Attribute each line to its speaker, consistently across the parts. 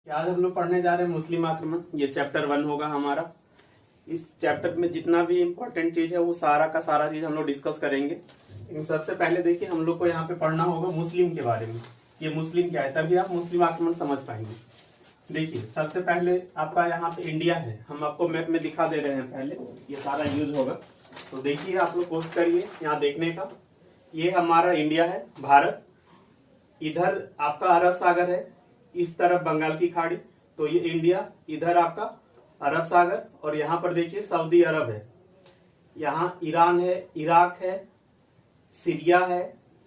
Speaker 1: आज हम लोग पढ़ने जा रहे हैं मुस्लिम आक्रमण। ये चैप्टर 1 होगा हमारा। इस चैप्टर में जितना भी इम्पोर्टेंट चीज है वो सारा का सारा चीज हम लोग डिस्कस करेंगे। लेकिन सबसे पहले देखिए हम लोग को यहाँ पे पढ़ना होगा मुस्लिम के बारे में। ये मुस्लिम क्या है, तभी आप मुस्लिम आक्रमण समझ पाएंगे। देखिए सबसे पहले आपका यहाँ पे इंडिया है, हम आपको मैप में दिखा दे रहे हैं। पहले ये सारा यूज होगा तो देखिए आप लोग कोशिश करिए यहाँ देखने का। ये हमारा इंडिया है, भारत। इधर आपका अरब सागर है, इस तरफ बंगाल की खाड़ी। तो ये इंडिया, इधर आपका अरब सागर, और यहाँ पर देखिए सऊदी अरब है, यहाँ ईरान है, इराक है, सीरिया है,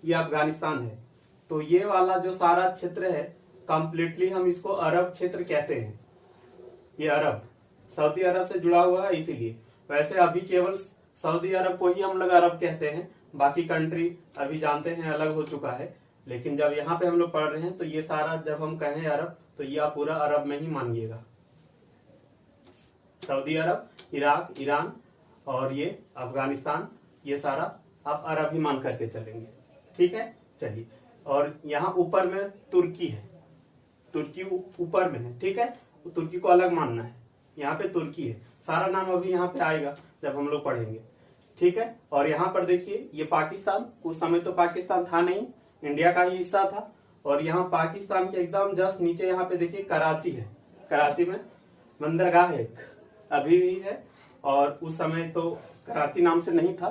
Speaker 1: ये अफगानिस्तान है। तो ये वाला जो सारा क्षेत्र है कंप्लीटली हम इसको अरब क्षेत्र कहते हैं। ये अरब सऊदी अरब से जुड़ा हुआ है इसीलिए। वैसे अभी केवल सऊदी अरब को ही हम लोग अरब कहते हैं, बाकी कंट्री अभी जानते हैं अलग हो चुका है। लेकिन जब यहाँ पे हम लोग पढ़ रहे हैं तो ये सारा जब हम कहें अरब तो ये आप पूरा अरब में ही मानिएगा। सऊदी अरब, इराक, ईरान और ये अफगानिस्तान, ये सारा आप अरब ही मान करके चलेंगे। ठीक है, चलिए। और यहाँ ऊपर में तुर्की है, तुर्की ऊपर में है। ठीक है, तुर्की को अलग मानना है। यहाँ पे तुर्की है, सारा नाम अभी यहाँ पे आएगा जब हम लोग पढ़ेंगे। ठीक है, और यहाँ पर देखिए ये पाकिस्तान, उस समय तो पाकिस्तान था नहीं, इंडिया का ही हिस्सा था। और यहाँ पाकिस्तान के एकदम जस्ट नीचे यहाँ पे देखिए कराची है, कराची में बंदरगाह है, अभी भी है। और उस समय तो कराची नाम से नहीं था,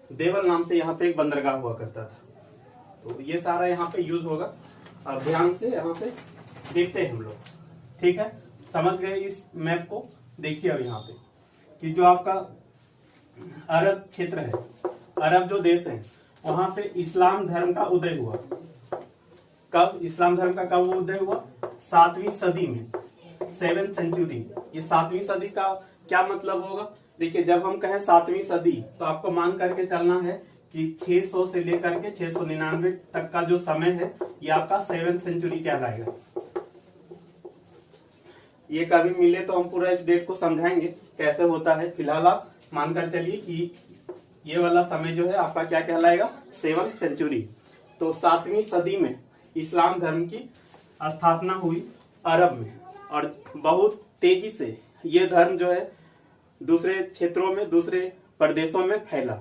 Speaker 1: देवल नाम से यहाँ पे एक बंदरगाह हुआ करता था। तो ये सारा यहाँ पे यूज होगा। अब ध्यान से यहाँ पे देखते हैं हम लोग। ठीक है, समझ गए इस मैप को। देखिए अब यहाँ पे कि जो आपका अरब क्षेत्र है, अरब जो देश है, वहां पे इस्लाम धर्म का उदय हुआ। कब इस्लाम धर्म का कब उदय हुआ? 7वीं सदी में, 7th सेंचुरी। ये 7वीं सदी का क्या मतलब होगा? देखिए जब हम कहें 7वीं सदी तो आपको मान करके चलना है कि 600 से लेकर के 699 तक का जो समय है ये आपका 7th सेंचुरी कहलाएगा। ये कभी मिले तो हम पूरा इस डेट को समझाएंगे कैसे होता है। फिलहाल आप मानकर चलिए कि ये वाला समय जो है आपका क्या कहलाएगा? 7th century. तो 7वीं सदी में इस्लाम धर्म की स्थापना हुई अरब में, और बहुत तेजी से ये धर्म जो है दूसरे क्षेत्रों में, दूसरे प्रदेशों में फैला।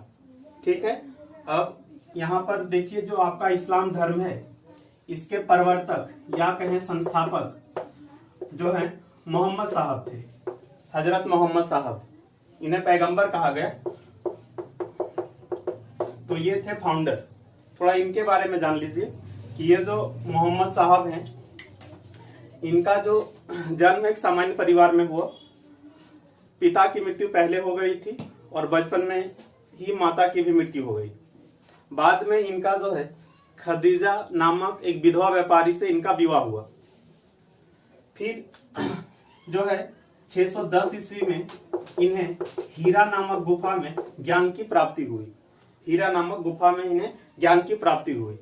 Speaker 1: ठीक है, अब यहाँ पर देखिए जो आपका इस्लाम धर्म है, इसके प्रवर्तक या कहें संस्थापक जो है मोहम्मद साहब थे, हजरत मोहम्मद साहब। इन्हें पैगंबर कहा गया। तो ये थे फाउंडर। थोड़ा इनके बारे में जान लीजिए कि ये जो मोहम्मद साहब हैं, इनका जो जन्म एक सामान्य परिवार में हुआ। पिता की मृत्यु पहले हो गई थी और बचपन में ही माता की भी मृत्यु हो गई। बाद में इनका जो है खदीजा नामक एक विधवा व्यापारी से इनका विवाह हुआ। फिर जो है 610 ईस्वी में इन्हें हीरा नामक गुफा में ज्ञान की प्राप्ति हुई। हीरा नामक गुफा में इन्हें ज्ञान की प्राप्ति हुई।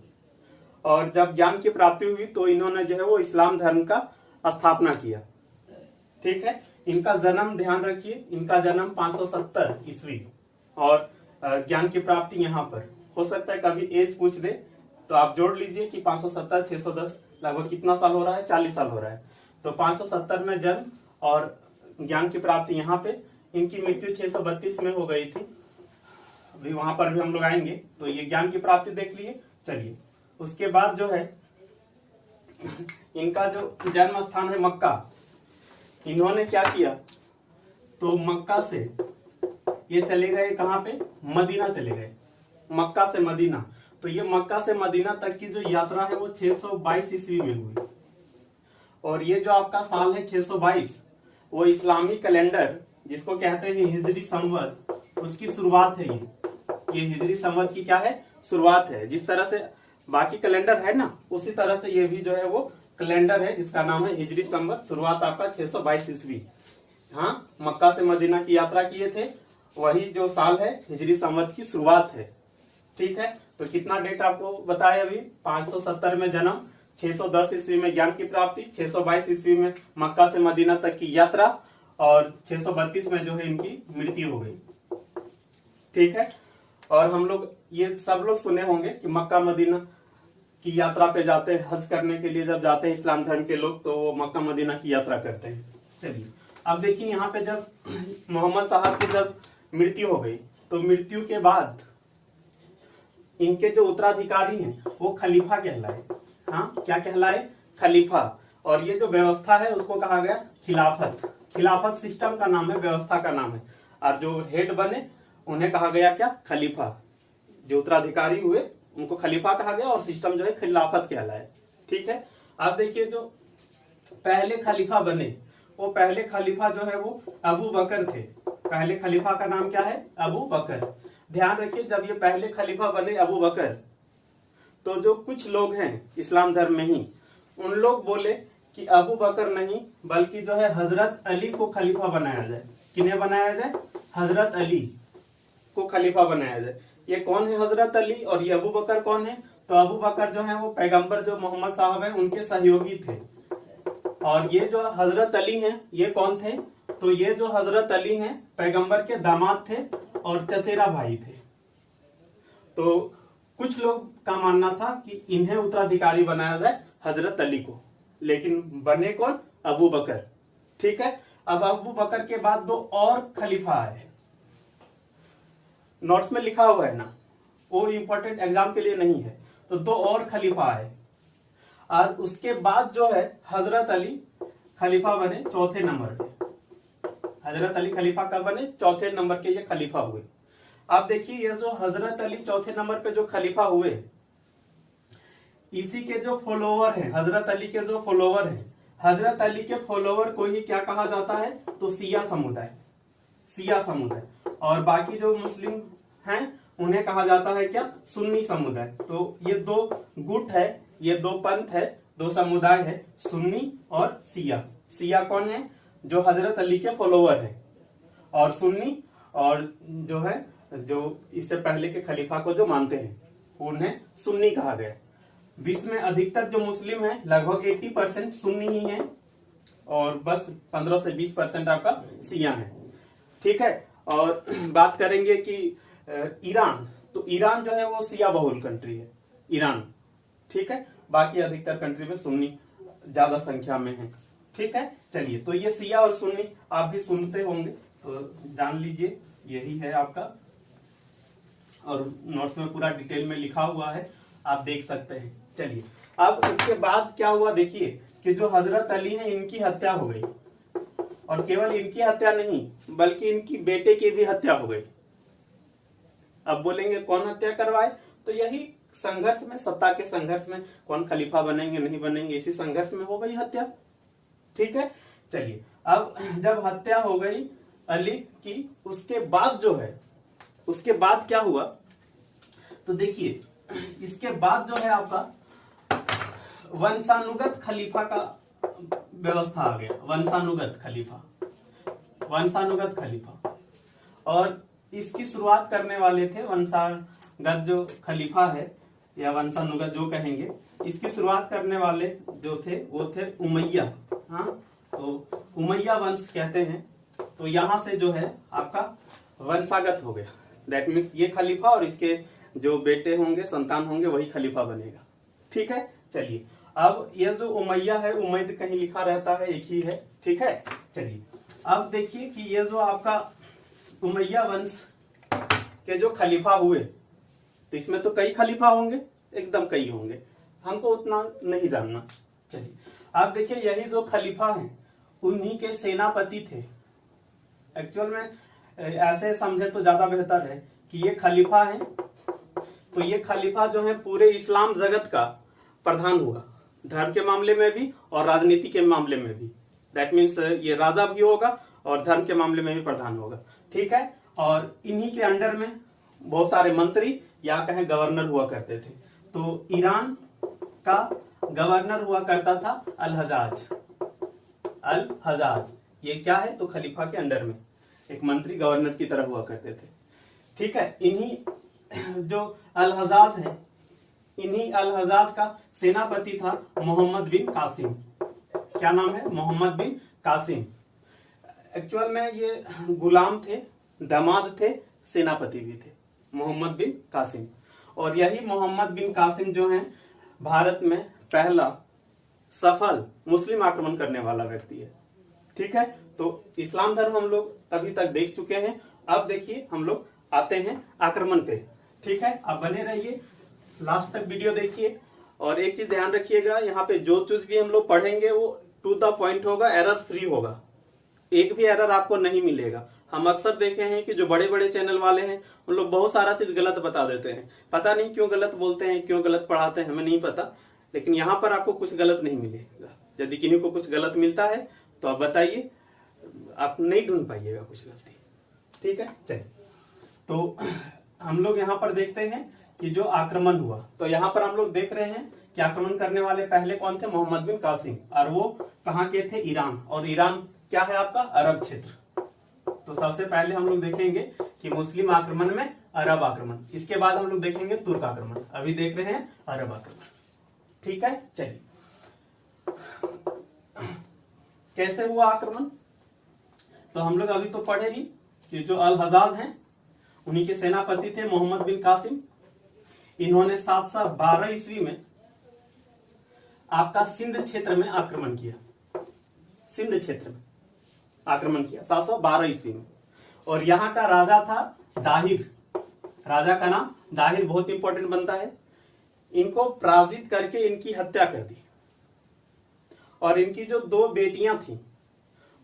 Speaker 1: और जब ज्ञान की प्राप्ति हुई तो इन्होंने जो है वो इस्लाम धर्म का स्थापना किया। ठीक है, इनका जन्म ध्यान रखिए, इनका जन्म 570 ईस्वी, और ज्ञान की प्राप्ति यहाँ पर। हो सकता है कभी एज पूछ दे तो आप जोड़ लीजिए कि 570 610 लगभग कितना साल हो रहा है? 40 साल हो रहा है। तो 570 में जन्म और ज्ञान की प्राप्ति यहाँ पे। इनकी मृत्यु 632 में हो गई थी, अभी वहां पर भी हम लोग आएंगे। तो ये ज्ञान की प्राप्ति देख लिए। चलिए, उसके बाद जो है इनका जो जन्म स्थान है मक्का। इन्होंने क्या किया? तो मक्का से ये चले गए कहाँ पे? मदीना चले गए, मक्का से मदीना। तो ये मक्का से मदीना तक की जो यात्रा है वो 622 ईस्वी में हुई। और ये जो आपका साल है 622, वो इस्लामी कैलेंडर जिसको कहते हैं हिजरी संवत, उसकी शुरुआत है। ये हिजरी संवत की क्या है? शुरुआत है। जिस तरह से बाकी कैलेंडर है ना, उसी तरह से ये भी जो है वो कैलेंडर है जिसका नाम है हिजरी संवत। शुरुआत आपका 622 ईस्वी। हाँ, मक्का से मदीना की यात्रा किए थे, वही जो साल है हिजरी संवत की शुरुआत है। ठीक है, तो कितना डेट आपको बताया अभी? 570 में जन्म, 610 ईस्वी में ज्ञान की प्राप्ति, 622 ईस्वी में मक्का से मदीना तक की यात्रा, और 632 में जो है इनकी मृत्यु हो गई। ठीक है, और हम लोग ये सब लोग सुने होंगे कि मक्का मदीना की यात्रा पे जाते हैं, हज करने के लिए जब जाते हैं इस्लाम धर्म के लोग, तो वो मक्का मदीना की यात्रा करते हैं। चलिए अब देखिए यहाँ पे जब मोहम्मद साहब की जब मृत्यु हो गई, तो मृत्यु के बाद इनके जो उत्तराधिकारी हैं वो खलीफा कहलाए। हाँ, क्या कहलाए? खलीफा। और ये जो व्यवस्था है उसको कहा गया खिलाफत। खिलाफत सिस्टम का नाम है, व्यवस्था का नाम है। और जो हेड बने उन्हें कहा गया क्या? खलीफा। जो उत्तराधिकारी हुए उनको खलीफा कहा गया और सिस्टम जो है खिलाफत कहलाए। ठीक है। अब देखिए जो पहले खलीफा बने, वो पहले खलीफा जो है वो अबू बकर थे। पहले खलीफा का नाम क्या है? अबू बकर। ध्यान रखिए, जब ये पहले खलीफा बने अबू बकर, तो जो कुछ लोग हैं इस्लाम धर्म में ही, उन लोग बोले कि अबू बकर नहीं बल्कि जो है हजरत अली को खलीफा बनाया जाए। किन्हें बनाया जाए? हजरत अली को खलीफा बनाया जाए। ये कौन है हजरत अली और ये अबू बकर कौन है? तो अबू बकर जो है वो पैगंबर जो मोहम्मद साहब है उनके सहयोगी थे। और ये जो हजरत अली हैं ये कौन थे? तो ये जो हजरत अली हैं पैगंबर के दामाद थे और चचेरा भाई थे। तो कुछ लोग का मानना था कि इन्हें उत्तराधिकारी बनाया जाए, हजरत अली को, लेकिन बने कौन? अबू बकर। ठीक है। अब अबू बकर के बाद दो और खलीफा आए। नोट्स में लिखा हुआ है ना, वो इंपॉर्टेंट एग्जाम के लिए नहीं है। तो दो और खलीफा आए और उसके बाद जो है हजरत अली खलीफा बने चौथे नंबर पे। हजरत अली खलीफा कब बने? चौथे नंबर के ये खलीफा हुए। अब देखिए ये जो हजरत अली चौथे नंबर पे जो खलीफा हुए, इसी के जो फॉलोवर हैं, हजरत अली के जो फॉलोवर हैं, हजरत अली के फॉलोवर को ही क्या कहा जाता है? तो शिया समुदाय। शिया समुदाय। और बाकी जो मुस्लिम हैं उन्हें कहा जाता है क्या? सुन्नी समुदाय। तो ये दो गुट है, ये दो पंथ है, दो समुदाय है, सुन्नी और शिया। शिया कौन है? जो हजरत अली के फॉलोवर है। और सुन्नी और जो है जो इससे पहले के खलीफा को जो मानते हैं उन्हें सुन्नी कहा गया। विश्व में अधिकतर जो मुस्लिम है लगभग 80% सुन्नी ही है और बस 15 से 20% आपका शिया है। ठीक है। और बात करेंगे कि ईरान, तो ईरान जो है वो शिया बहुल कंट्री है, ईरान। ठीक है। बाकी अधिकतर कंट्री में सुन्नी ज्यादा संख्या में है। ठीक है। चलिए, तो ये शिया और सुन्नी आप भी सुनते होंगे, तो जान लीजिए यही है आपका। और नोट्स में पूरा डिटेल में लिखा हुआ है, आप देख सकते हैं। चलिए, अब इसके बाद क्या हुआ देखिए कि जो हजरत अली हैं इनकी हत्या हो गई। और केवल इनकी हत्या नहीं बल्कि इनकी बेटे की भी हत्या हो गई। अब बोलेंगे कौन हत्या करवाए? तो यही संघर्ष में, सत्ता के संघर्ष में, कौन खलीफा बनेंगे नहीं बनेंगे, इसी संघर्ष में हो गई हत्या। ठीक है। चलिए, अब जब हत्या हो गई अली की, उसके बाद जो है, उसके बाद क्या हुआ? तो देखिए इसके बाद जो है आपका वंशानुगत खलीफा का व्यवस्था आ गया। वंशानुगत खलीफा, वंशानुगत खलीफा। और इसकी शुरुआत करने वाले थे वंशागत जो खलीफा है या वंशानुगत जो कहेंगे, इसकी शुरुआत करने वाले जो थे वो थे उमैया। हाँ, तो उमैया वंश कहते हैं। तो यहां से जो है आपका वंशागत हो गया। दैट मीन्स ये खलीफा और इसके जो बेटे होंगे, संतान होंगे, वही खलीफा बनेगा। ठीक है। चलिए, अब ये जो उमैया है, उमैद कहीं लिखा रहता है, एक ही है। ठीक है। चलिए, अब देखिए कि ये जो आपका उमैया वंश के जो खलीफा हुए, तो इसमें तो कई खलीफा होंगे, एकदम कई होंगे, हमको उतना नहीं जानना। चलिए, आप देखिए यही जो खलीफा हैं उन्हीं के सेनापति थे। एक्चुअल में ऐसे समझे तो ज्यादा बेहतर है कि ये खलीफा है, तो ये खलीफा जो है पूरे इस्लाम जगत का प्रधान होगा, धर्म के मामले में भी और राजनीति के मामले में भी। दैट मीन्स ये राजा भी होगा और धर्म के मामले में भी प्रधान होगा। ठीक है। और इन्हीं के अंडर में बहुत सारे मंत्री या कहें गवर्नर हुआ करते थे। तो ईरान का गवर्नर हुआ करता था अल हजाज। अल हजाज ये क्या है? तो खलीफा के अंडर में एक मंत्री गवर्नर की तरह हुआ करते थे। ठीक है। इन्हीं जो अल हजाज है, इन्हीं अल हजाज का सेनापति था मोहम्मद बिन कासिम। क्या नाम है? मोहम्मद बिन कासिम। एक्चुअल में ये गुलाम थे, दामाद थे, सेनापति भी थे, मोहम्मद बिन कासिम। और यही मोहम्मद बिन कासिम जो हैं भारत में पहला सफल मुस्लिम आक्रमण करने वाला व्यक्ति है। ठीक है, तो इस्लाम धर्म हम लोग अभी तक देख चुके हैं। अब देखिए हम लोग आते हैं आक्रमण पे। ठीक है, आप बने रहिए, लास्ट तक वीडियो देखिए। और एक चीज ध्यान रखिएगा, यहाँ पे जो चीज भी हम लोग पढ़ेंगे वो टू द पॉइंट होगा, एरर फ्री होगा, एक भी एरर आपको नहीं मिलेगा। हम अक्सर देखे हैं कि जो बड़े बड़े चैनल वाले हैं उन लोग बहुत सारा चीज गलत बता देते हैं। पता नहीं क्यों गलत बोलते हैं, क्यों गलत पढ़ाते हैं, हमें नहीं पता। लेकिन यहाँ पर आपको कुछ गलत नहीं मिलेगा। यदि किन्हीं को कुछ गलत मिलता है तो आप बताइए, आप नहीं ढूंढ पाइएगा कुछ गलती। ठीक है, चलिए तो हम लोग यहाँ पर देखते हैं कि जो आक्रमण हुआ, तो यहाँ पर हम लोग देख रहे हैं कि आक्रमण करने वाले पहले कौन थे? मोहम्मद बिन कासिम। और वो कहाँ के थे? ईरान। और ईरान क्या है आपका? अरब क्षेत्र। तो सबसे पहले हम लोग देखेंगे कि मुस्लिम आक्रमण में अरब आक्रमण, इसके बाद हम लोग देखेंगे तुर्क आक्रमण। अभी देख रहे हैं अरब आक्रमण। ठीक है, चलिए कैसे हुआ आक्रमण? तो हम लोग अभी तो पढ़े ही कि जो अल हजाज हैं उन्हीं के सेनापति थे मोहम्मद बिन कासिम। इन्होंने 712 ईस्वी में आपका सिंध क्षेत्र में आक्रमण किया। सिंध क्षेत्र में आक्रमण किया 712 ईस्वी में। और यहाँ का राजा था दाहिर। राजा का नाम दाहिर बहुत इंपॉर्टेंट बनता है। इनको पराजित करके इनकी हत्या कर दी। और इनकी जो 2 बेटियां थी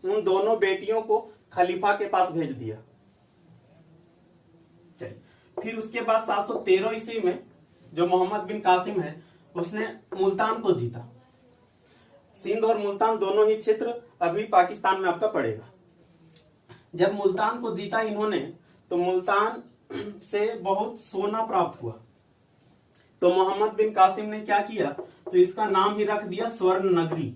Speaker 1: उन दोनों बेटियों को खलीफा के पास भेज दिया। चलिए, फिर उसके बाद 713 ईस्वी में जो मोहम्मद बिन कासिम है उसने मुल्तान को जीता। सिंध और मुल्तान दोनों ही क्षेत्र अभी पाकिस्तान में आपका पड़ेगा। जब मुल्तान को जीता इन्होंने, तो मुल्तान से बहुत सोना प्राप्त हुआ। तो मोहम्मद बिन कासिम ने क्या किया? तो इसका नाम ही रख दिया स्वर्ण नगरी।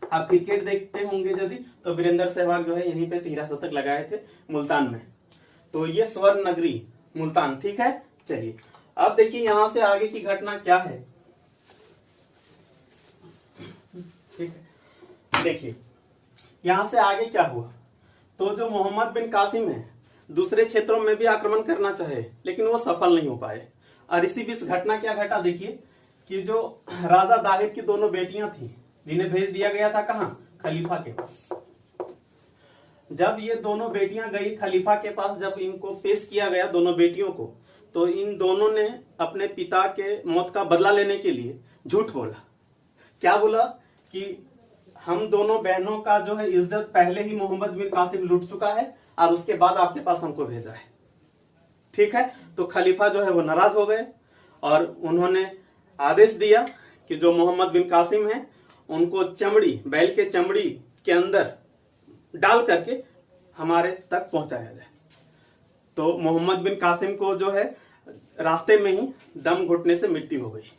Speaker 1: आप क्रिकेट देखते होंगे यदि, तो वीरेंद्र सहवाग जो है यहीं पे 13 शतक लगाए थे मुल्तान में। तो ये स्वर्ण नगरी मुल्तान। ठीक है, चलिए अब देखिए यहां से आगे की घटना क्या है। ठीक है, देखिए यहां से आगे क्या हुआ। तो जो मोहम्मद बिन कासिम है दूसरे क्षेत्रों में भी आक्रमण करना चाहे, लेकिन वो सफल नहीं हो पाए। और इसी बीच घटना क्या घटा, देखिए कि जो राजा दाहिर की दोनों बेटियां थी जिन्हें भेज दिया गया था कहां? खलीफा के पास। जब ये दोनों बेटियां गई खलीफा के पास, जब इनको पेश किया गया दोनों बेटियों को, तो इन दोनों ने अपने पिता के मौत का बदला लेने के लिए झूठ बोला। क्या बोला? कि हम दोनों बहनों का जो है इज्जत पहले ही मोहम्मद बिन कासिम लूट चुका है और उसके बाद आपके पास हमको भेजा है। ठीक है, तो खलीफा जो है वो नाराज हो गए और उन्होंने आदेश दिया कि जो मोहम्मद बिन कासिम है उनको चमड़ी, बैल के चमड़ी के अंदर डाल करके हमारे तक पहुंचाया जाए। तो मोहम्मद बिन कासिम को जो है रास्ते में ही दम घुटने से मृत्यु हो गई।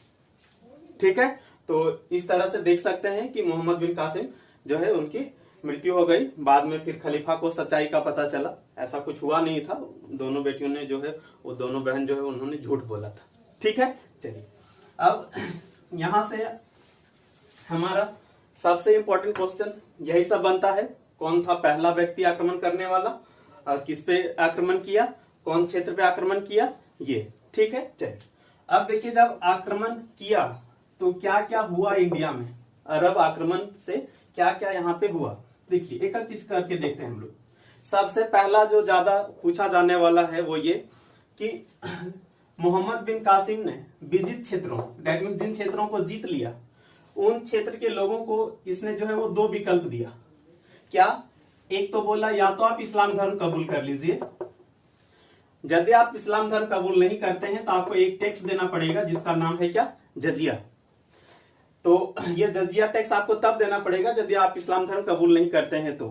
Speaker 1: ठीक है, तो इस तरह से देख सकते हैं कि मोहम्मद बिन कासिम जो है उनकी मृत्यु हो गई। बाद में फिर खलीफा को सच्चाई का पता चला, ऐसा कुछ हुआ नहीं था। दोनों बेटियों ने जो है, वो दोनों बहन जो है उन्होंने झूठ बोला था। ठीक है, चलिए अब यहां से हमारा सबसे इंपॉर्टेंट क्वेश्चन यही सब बनता है। कौन था पहला व्यक्ति आक्रमण करने वाला और किस पे आक्रमण किया, कौन क्षेत्र पे आक्रमण किया, ये। ठीक है, चलिए अब देखिए जब आक्रमण किया तो क्या क्या हुआ इंडिया में। अरब आक्रमण से क्या क्या यहाँ पे हुआ, देखिए एक एक चीज करके देखते हैं हम लोग। सबसे पहला जो ज्यादा पूछा जाने वाला है वो ये कि मोहम्मद बिन कासिम ने विजित क्षेत्रों, दैट मीन जिन क्षेत्रों को जीत लिया, उन क्षेत्र के लोगों को इसने जो है वो 2 विकल्प दिया। क्या? एक तो बोला या तो आप इस्लाम धर्म कबूल कर लीजिए, यदि आप इस्लाम धर्म कबूल नहीं करते हैं तो आपको एक टैक्स देना पड़ेगा जिसका नाम है क्या? जजिया। तो ये जजिया टैक्स आपको तब देना पड़ेगा यदि आप इस्लाम धर्म कबूल नहीं करते हैं। तो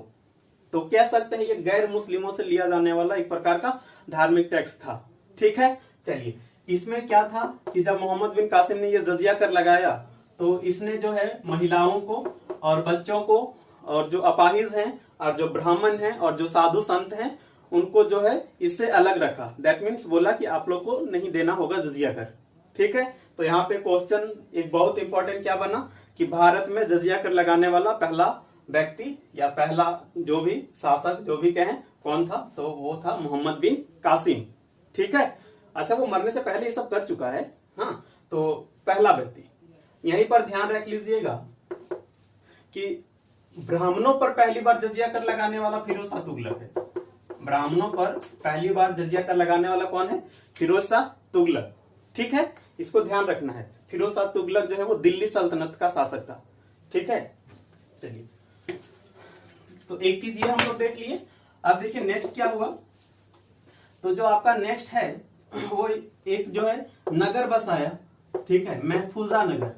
Speaker 1: कह सकते हैं ये गैर मुस्लिमों से लिया जाने वाला एक प्रकार का धार्मिक टैक्स था। ठीक है, चलिए इसमें क्या था कि जब मोहम्मद बिन कासिम ने ये जजिया कर लगाया तो इसने जो है महिलाओं को और बच्चों को और जो अपाहिज हैं और जो ब्राह्मण हैं और जो साधु संत हैं उनको जो है इससे अलग रखा। दैट मीन्स बोला कि आप लोग को नहीं देना होगा जजिया कर। ठीक है, तो यहाँ पे क्वेश्चन एक बहुत इंपॉर्टेंट क्या बना कि भारत में जजिया कर लगाने वाला पहला व्यक्ति या पहला जो भी शासक जो भी कहें कौन था, तो वो था मोहम्मद बिन कासिम। ठीक है, अच्छा वो मरने से पहले ये सब कर चुका है। हाँ, तो पहला व्यक्ति। यहीं पर ध्यान रख लीजिएगा कि ब्राह्मणों पर पहली बार जजिया कर लगाने वाला फिरोज शाह तुगलक है। ब्राह्मणों पर पहली बार जजिया कर लगाने वाला कौन है? फिरोज शाह तुगलक। ठीक है, इसको ध्यान रखना है। फिरोज शाह तुगलक जो है वो दिल्ली सल्तनत का शासक था। ठीक है, चलिए, तो एक चीज ये हम लोग देख लिए। अब देखिए नेक्स्ट क्या हुआ। तो जो आपका नेक्स्ट है वो एक जो है नगर बसाया। ठीक है, महफूजा नगर।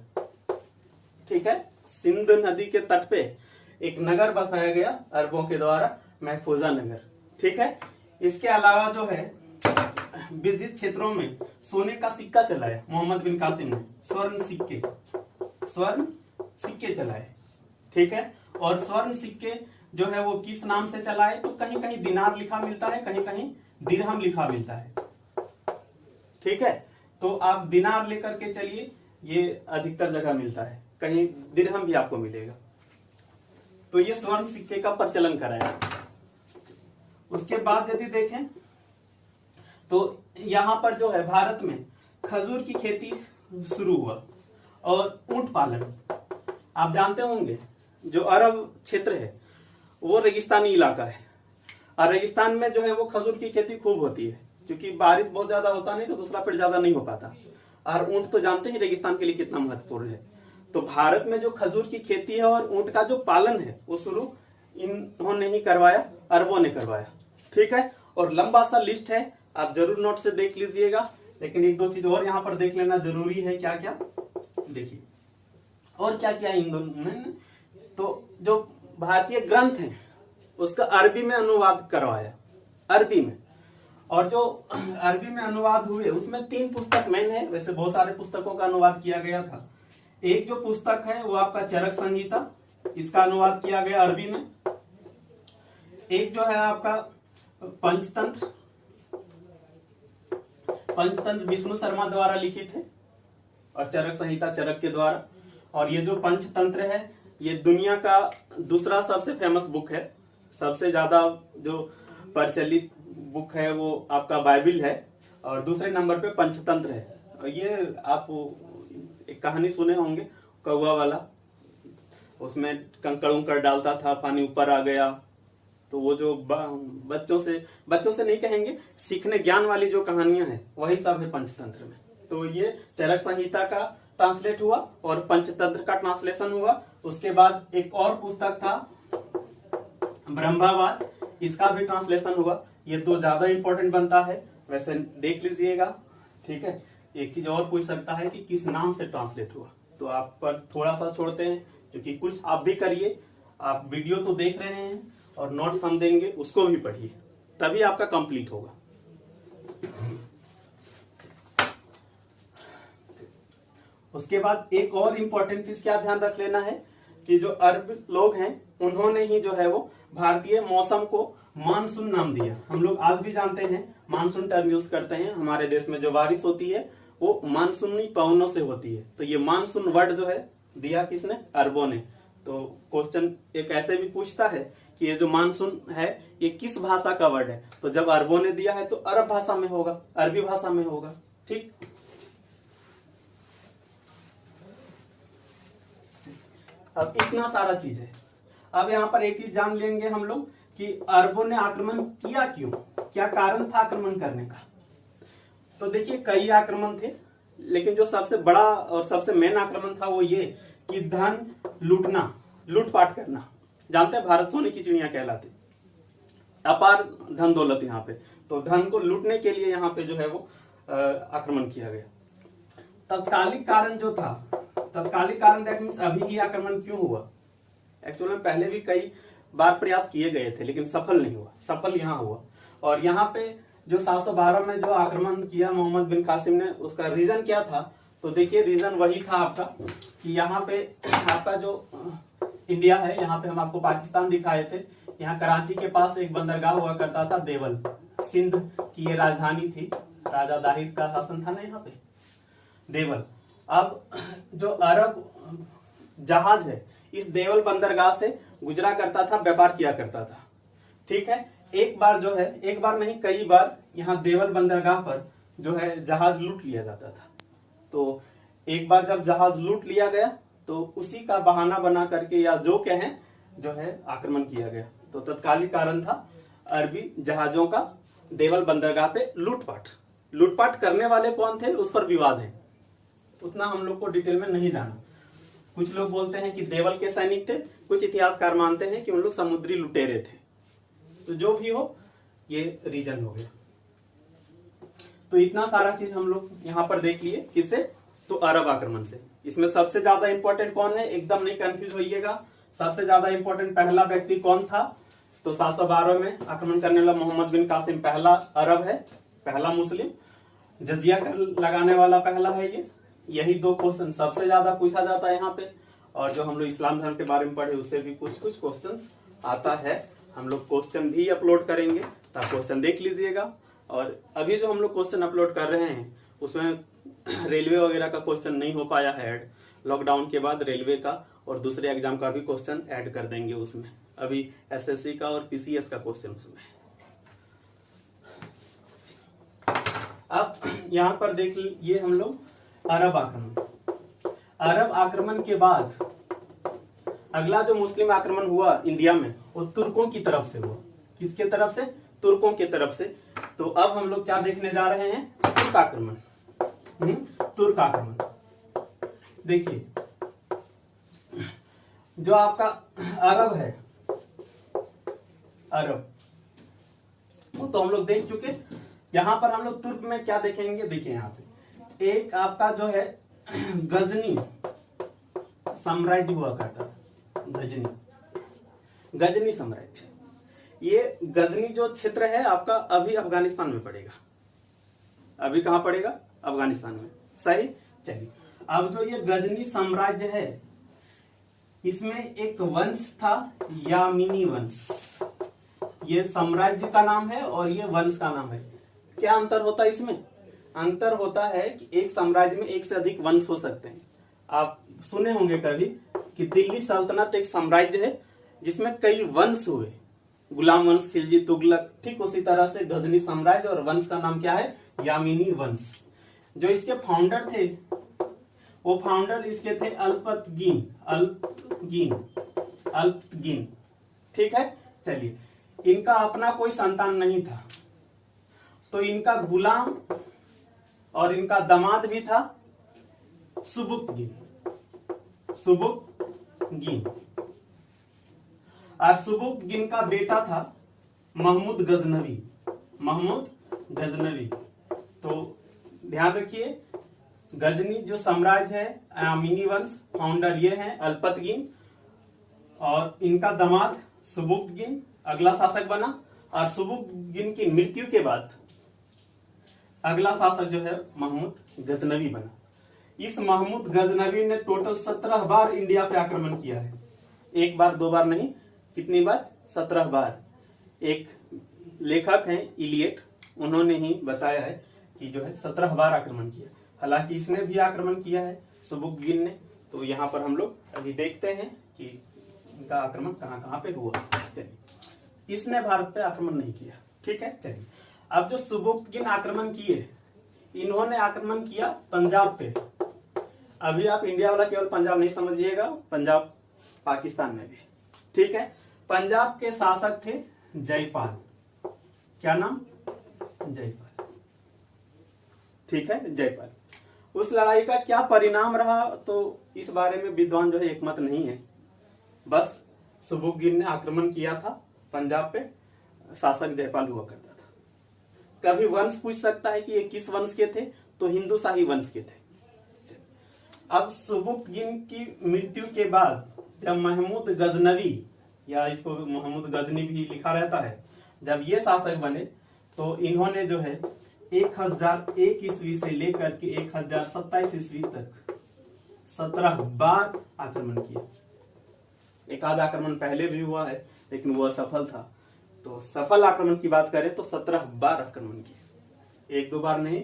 Speaker 1: ठीक है, सिंध नदी के तट पे एक नगर बसाया गया अरबों के द्वारा, महफूजा नगर। ठीक है, इसके अलावा जो है विजित क्षेत्रों में सोने का सिक्का चलाया मोहम्मद बिन कासिम ने। स्वर्ण सिक्के चलाए। ठीक है, और स्वर्ण सिक्के जो है वो किस नाम से चलाए? तो कहीं कहीं दिनार लिखा मिलता है, कहीं कहीं दिरहम लिखा मिलता है। ठीक है, तो आप दिनार लेकर के चलिए, ये अधिकतर जगह मिलता है, कहीं दिरहम भी आपको मिलेगा। तो ये स्वर्ण सिक्के का प्रचलन कराया। उसके बाद यदि देखें तो यहां पर जो है भारत में खजूर की खेती शुरू हुआ और ऊंट पालन। आप जानते होंगे जो अरब क्षेत्र है वो रेगिस्तानी इलाका है, और रेगिस्तान में जो है वो खजूर की खेती खूब होती है, क्योंकि बारिश बहुत ज्यादा होता नहीं तो दूसरा पेड़ ज्यादा नहीं हो पाता। और ऊंट तो जानते ही रेगिस्तान के लिए कितना महत्वपूर्ण है। तो भारत में जो खजूर की खेती है और ऊंट का जो पालन है वो शुरू इन्होंने ही करवाया, अरबों ने करवाया। ठीक है, और लंबा सा लिस्ट है, आप जरूर नोट से देख लीजिएगा। लेकिन एक दो चीज और यहाँ पर देख लेना जरूरी है। क्या क्या देखिए, और क्या क्या इन दोनों ने, तो जो भारतीय ग्रंथ है उसका अरबी में अनुवाद करवाया, अरबी में। और जो अरबी में अनुवाद हुए उसमें 3 पुस्तक मेन है, वैसे बहुत सारे पुस्तकों का अनुवाद किया गया था। एक जो पुस्तक है वो आपका चरक संहिता, इसका अनुवाद किया गया अरबी में। एक जो है आपका पंचतंत्र विष्णु शर्मा द्वारा लिखित है, और चरक संहिता चरक के द्वारा। और ये जो पंचतंत्र है ये दुनिया का दूसरा सबसे फेमस बुक है। सबसे ज्यादा जो प्रचलित बुक है वो आपका बाइबिल है, और दूसरे नंबर पे पंचतंत्र है। और ये आप एक कहानी सुने होंगे कौवा वाला, उसमें कंकड़ उंकड़ डालता था, पानी ऊपर आ गया। तो वो जो बच्चों से नहीं कहेंगे, सीखने ज्ञान वाली जो कहानियां हैं वही सब है पंचतंत्र में। तो ये चरक संहिता का ट्रांसलेट हुआ और पंचतंत्र का ट्रांसलेशन हुआ। उसके बाद एक और पुस्तक था ब्रह्मवाद, इसका भी ट्रांसलेशन हुआ। ये तो ज्यादा इंपॉर्टेंट बनता है, वैसे देख लीजिएगा। ठीक है, एक चीज और पूछ सकता है कि किस नाम से ट्रांसलेट हुआ, तो आप पर थोड़ा सा छोड़ते हैं, क्योंकि कुछ आप भी करिए। आप वीडियो तो देख रहे हैं और नोट्स हम देंगे, उसको भी पढ़िए, तभी आपका कंप्लीट होगा। उसके बाद एक और इंपॉर्टेंट चीज क्या ध्यान रख लेना है कि जो अरब लोग हैं उन्होंने ही जो है वो भारतीय मौसम को मानसून नाम दिया। हम लोग आज भी जानते हैं मानसून टर्म यूज करते हैं। हमारे देश में जो बारिश होती है वो मानसूनी पवनों से होती है। तो ये मानसून वर्ड जो है दिया किसने? अरबों ने। तो क्वेश्चन एक ऐसे भी पूछता है कि ये जो मानसून है ये किस भाषा का वर्ड है, तो जब अरबों ने दिया है तो अरब भाषा में होगा, अरबी भाषा में होगा। ठीक, अब इतना सारा चीज है। अब यहाँ पर एक चीज जान लेंगे हम लोग कि अरबों ने आक्रमण किया क्यों, क्या कारण था आक्रमण करने का। तो देखिए कई आक्रमण थे, लेकिन जो सबसे बड़ा और सबसे मेन आक्रमण था वो ये कि धन लूटना, लूटपाट करना। जानते हैं भारत सोने की चिड़िया कहलाती, अपार धन दौलत यहाँ पे। तो धन को लूटने के लिए यहाँ पे जो है वो आक्रमण किया गया। तत्कालिक कारण जो था, तत्कालिक कारण दैट मींस अभी ही आक्रमण क्यों हुआ। एक्चुअल में पहले भी कई बार प्रयास किए गए थे लेकिन सफल नहीं हुआ, सफल यहाँ हुआ। और यहाँ पे जो 712 में जो आक्रमण किया मोहम्मद बिन कासिम ने, उसका रीजन क्या था। तो देखिए रीजन वही था आपका कि यहाँ पे आपका जो इंडिया है, यहाँ पे हम आपको पाकिस्तान दिखाए थे। यहाँ कराची के पास एक बंदरगाह हुआ करता था देवल, सिंध की ये राजधानी थी, राजा दाहिर का शासन था ना यहाँ पे, देवल। अब जो अरब जहाज है इस देवल बंदरगाह से गुजरा करता था, व्यापार किया करता था। ठीक है, एक बार जो है, एक बार नहीं कई बार यहाँ देवल बंदरगाह पर जो है जहाज लूट लिया जाता था। तो एक बार जब जहाज लूट लिया गया तो उसी का बहाना बना करके या जो कहें जो है आक्रमण किया गया। तो तत्कालिक कारण था अरबी जहाजों का देवल बंदरगाह पे लूटपाट करने वाले कौन थे उस पर विवाद है, उतना हम लोग को डिटेल में नहीं जाना। कुछ लोग बोलते हैं कि देवल के सैनिक थे, कुछ इतिहासकार मानते हैं कि उन लोग समुद्री लुटेरे थे। तो जो भी हो ये रीजन हो गया। तो इतना सारा चीज हम लोग यहाँ पर देख लिए, किससे? तो अरब आक्रमण से। इसमें सबसे ज्यादा इंपॉर्टेंट कौन है, एकदम नहीं कंफ्यूज होइएगा। सबसे ज्यादा इंपॉर्टेंट पहला व्यक्ति कौन था? तो 712 में आक्रमण करने वाला मोहम्मद बिन कासिम पहला अरब है, पहला मुस्लिम। जजिया कर लगाने वाला पहला है ये। यही दो क्वेश्चन सबसे ज्यादा पूछा जाता है यहाँ पे। और जो हम लोग इस्लाम धर्म के बारे में पढ़े उससे भी कुछ क्वेश्चन आता है। हम लोग क्वेश्चन भी अपलोड करेंगे, तो आप क्वेश्चन देख लीजिएगा। और अभी जो हम लोग क्वेश्चन अपलोड कर रहे हैं उसमें रेलवे वगैरह का क्वेश्चन नहीं हो पाया है ऐड। लॉकडाउन के बाद रेलवे का और दूसरे एग्जाम का भी क्वेश्चन ऐड कर देंगे उसमें। अभी एसएससी का और पीसीएस का क्वेश्चन उसमें। अब यहाँ पर देख ये हम लोग अरब आक्रमण। अरब आक्रमण के बाद अगला जो मुस्लिम आक्रमण हुआ इंडिया में वो तुर्कों की तरफ से हुआ। किसके तरफ से? तुर्कों की तरफ से। तो अब हम लोग क्या देखने जा रहे हैं? तुर्क आक्रमण। तुर्क आक्रमण। देखिए जो आपका अरब है, अरब वो तो हम लोग देख चुके। यहां पर हम लोग तुर्क में क्या देखेंगे? देखिए यहाँ पे एक आपका जो है गजनी साम्राज्य हुआ करता था। गजनी साम्राज्य। ये गजनी जो क्षेत्र है आपका अभी अफगानिस्तान में पड़ेगा। अभी कहां पड़ेगा? अफगानिस्तान में। सही। चलिए अब जो ये गजनी साम्राज्य है इसमें एक वंश था यामिनी वंश। ये साम्राज्य का नाम है और ये वंश का नाम है। क्या अंतर होता है इसमें? अंतर होता है कि एक साम्राज्य में एक से अधिक वंश हो सकते हैं। आप सुने होंगे कभी कि दिल्ली सल्तनत एक साम्राज्य है जिसमें कई वंश हुए, गुलाम वंश, खिलजी, तुगलक। ठीक उसी तरह से गजनी साम्राज्य और वंश का नाम क्या है? यामिनी वंश। जो इसके फाउंडर थे वो फाउंडर इसके थे अल्पतगीन। ठीक है। चलिए इनका अपना कोई संतान नहीं था तो इनका गुलाम और इनका दामाद भी था सुबुक्तगीन। और सुबुक्तगीन का बेटा था महमूद गजनवी। तो ध्यान रखिए गजनी जो साम्राज्य है यामिनी वंश, फाउंडर ये हैं अल्पतगीन और इनका दामाद सुबुक्तगीन अगला शासक बना। और सुबुक्तगीन की मृत्यु के बाद अगला शासक जो है महमूद गजनवी बना। इस महमूद गजनवी ने टोटल 17 बार इंडिया पे आक्रमण किया है। एक बार दो बार नहीं, कितनी बार? 17 बार। एक लेखक हैं इलियट, उन्होंने ही बताया है कि जो है 17 बार आक्रमण किया। हालांकि इसने भी आक्रमण किया है सुबुक्तगीन ने। तो यहाँ पर हम लोग अभी देखते हैं कि इनका आक्रमण कहाँ कहाँ पे हुआ। चलिए इसने भारत पे आक्रमण नहीं किया। ठीक है। चलिए अब जो सुबुक्तगीन आक्रमण किए, इन्होंने आक्रमण किया पंजाब पे। अभी आप इंडिया वाला केवल पंजाब नहीं समझिएगा, पंजाब पाकिस्तान में भी। ठीक है। पंजाब के शासक थे जयपाल। क्या नाम? जयपाल। ठीक है, जयपाल। उस लड़ाई का क्या परिणाम रहा तो इस बारे में विद्वान जो है एकमत नहीं है। बस सुबुक्तगीन ने आक्रमण किया था पंजाब पे, शासक जयपाल हुआ करता था। कभी वंश पूछ सकता है कि ये किस वंश के थे, तो हिंदू शाही वंश के थे। अब सुबुक्तगीन की मृत्यु के बाद जब महमूद गजनवी, या इसको महमूद गजनी भी लिखा रहता है, जब ये शासक बने तो इन्होंने जो है 1001 ईस्वी से लेकर के 1027 ईस्वी तक 17 बार आक्रमण किया। एक आध आक्रमण पहले भी हुआ है लेकिन वह सफल था। तो सफल आक्रमण की बात करें तो 17 बार आक्रमण किए। एक दो बार नहीं,